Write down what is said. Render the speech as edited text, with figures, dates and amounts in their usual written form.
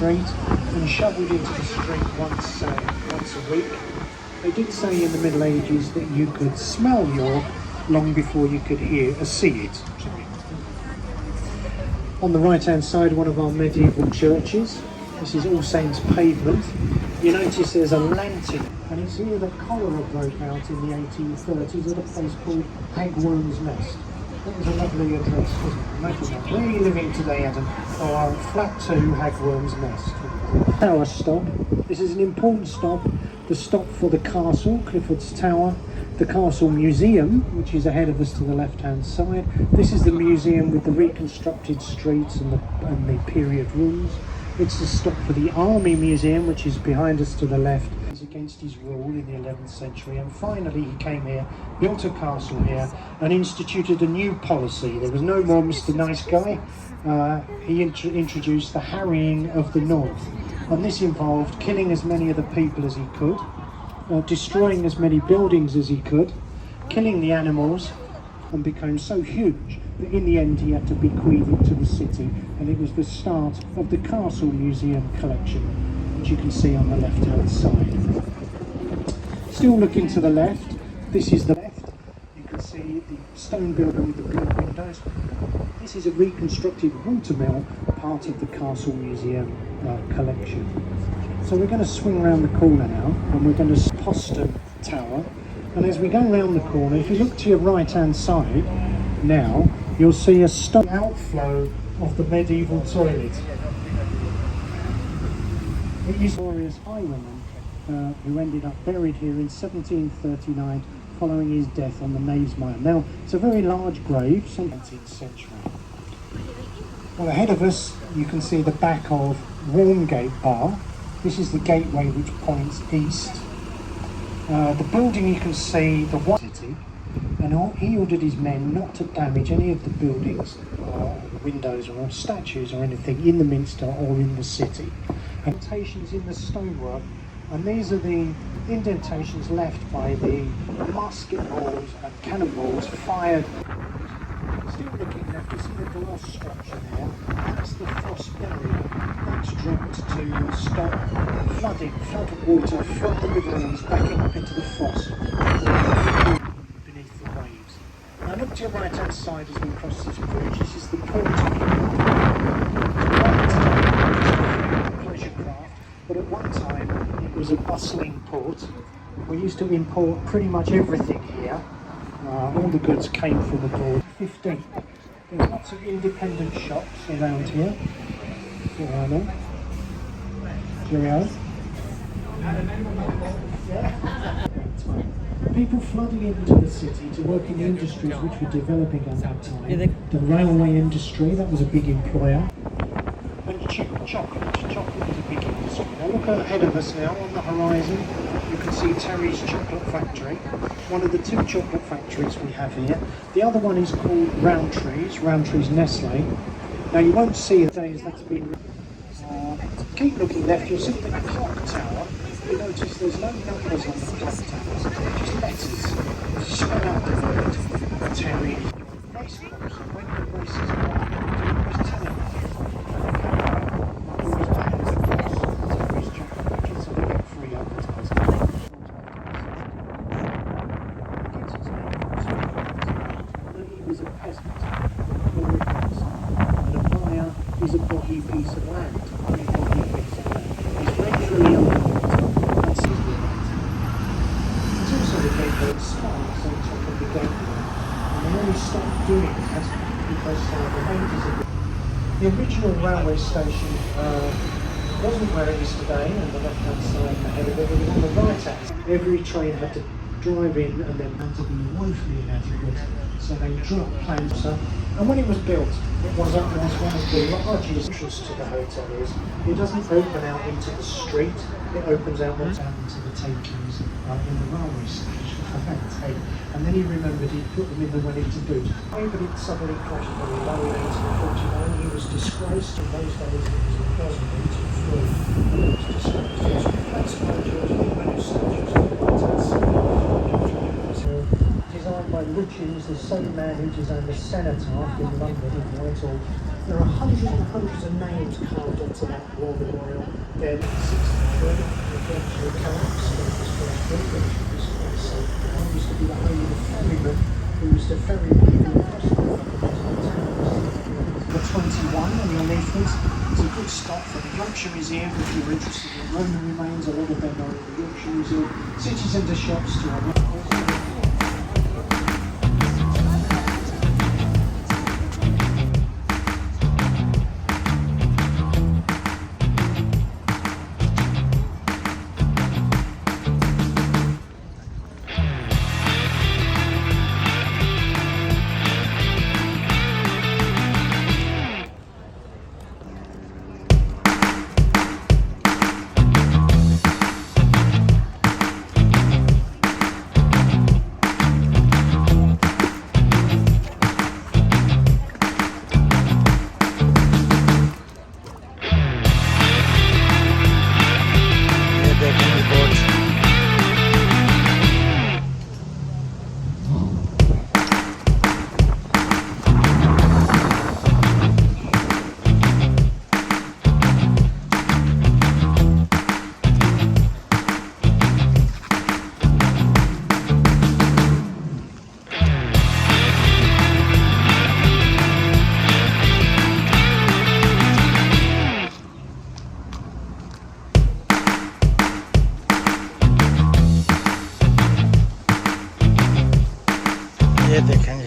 street and shoveled into the street once a week. They did say in the Middle Ages that you could smell York long before you could see it. On the right hand side, one of our medieval churches. This is All Saints Pavement. You notice there's a lantern, and it's here that cholera broke out in the 1830s at a place called Hagworm's Nest. That was a lovely address, wasn't it? Imagine that. Where are you living today, Adam? Oh, flat 2, Hagworm's Nest. Tower stop. This is an important stop. The stop for the castle, Clifford's Tower. The Castle Museum, which is ahead of us to the left-hand side. This is the museum with the reconstructed streets and the period rooms. It's the stop for the Army Museum, which is behind us to the left. It's against his rule in the 11th century. And finally, he came here, built a castle here, and instituted a new policy. There was no more Mr. Nice Guy. He introduced the harrying of the North. And this involved killing as many of the people as he could, destroying as many buildings as he could, killing the animals, and became so huge that in the end he had to bequeath it to the city, and it was the start of the Castle Museum collection, which you can see on the left hand side. Still looking to the left, this is the left, you can see the stone building with the blue windows. This is a reconstructed watermill, part of the Castle Museum collection. So we're going to swing around the corner now, and we're going to Postern Tower. And as we go around the corner, if you look to your right hand side now, you'll see a stone outflow of the medieval toilet. It is glorious highwayman who ended up buried here in 1739 following his death on the Knavesmire. Now, it's a very large grave, 17th century. Well, ahead of us, you can see the back of Warmgate Bar. This is the gateway which points east. The building you can see, the white city, and he ordered his men not to damage any of the buildings, windows or statues or anything in the Minster or in the city. Indentations in the stonework, and these are the indentations left by the musket balls and cannonballs fired. Still looking left, you see the glass structure there. That's the frost barrier. That's dropped to stop flood water from the Midlands backing up into the fosse beneath the waves. Now look to your right hand side as we cross this bridge. This is the port of pleasure craft, but at one time it was a bustling port. We used to import pretty much everything here. All the goods came from abroad. 15. There's lots of independent shops around here. Cheerio. People flooding into the city to work in the industries which were developing at that time. The railway industry, that was a big employer. And chocolate was a big industry. Now look ahead of us now on the horizon. You can see Terry's Chocolate Factory, one of the 2 chocolate factories we have here. The other one is called Roundtree's Nestle. Now you won't see the days that's been... keep looking left, you'll see the clock tower. You notice there's no numbers on the clock towers, just letters. Spell out the word Terry. Race course, when the races are on, it was telling us. Terry's Chocolate Factory, so we get free advertising. He was a peasant, very peasant, and a buyer is a boggy piece of land. It's regularly underwater, that's his right. It's also the gateway of sparks on top of the gateway, and they only stopped doing that because the rangers of the original railway station wasn't where it is today, on the left hand side ahead of it, it was on the right hand. Every train had to drive in and then had to be woefully inadequate, so they dropped plans. And when it was built, it was one of the largest entrances to the hotel is. It doesn't open out into the street, it opens out into the takings in the railway station. And then he remembered he'd put them in the Wellington boot. But it suddenly crashed very low in 1849. He was disgraced. In those days it was imprisonment to free. He was disgraced. That's why George Orwell statues designed by Richards, the same man who designed the Cenotaph in London in Whitehall There are hundreds and hundreds of names carved onto that war memorial. Then 63, the eventual collapse of this first building, which was quite safe. It used to be the home of the ferryman who used to ferry people across the river to the towns. The 21 on your leaflet is a good stop for the Yorkshire Museum if you're interested in Roman remains. A lot of them are in the Yorkshire Museum. City centre shops to our ये देखेंगे।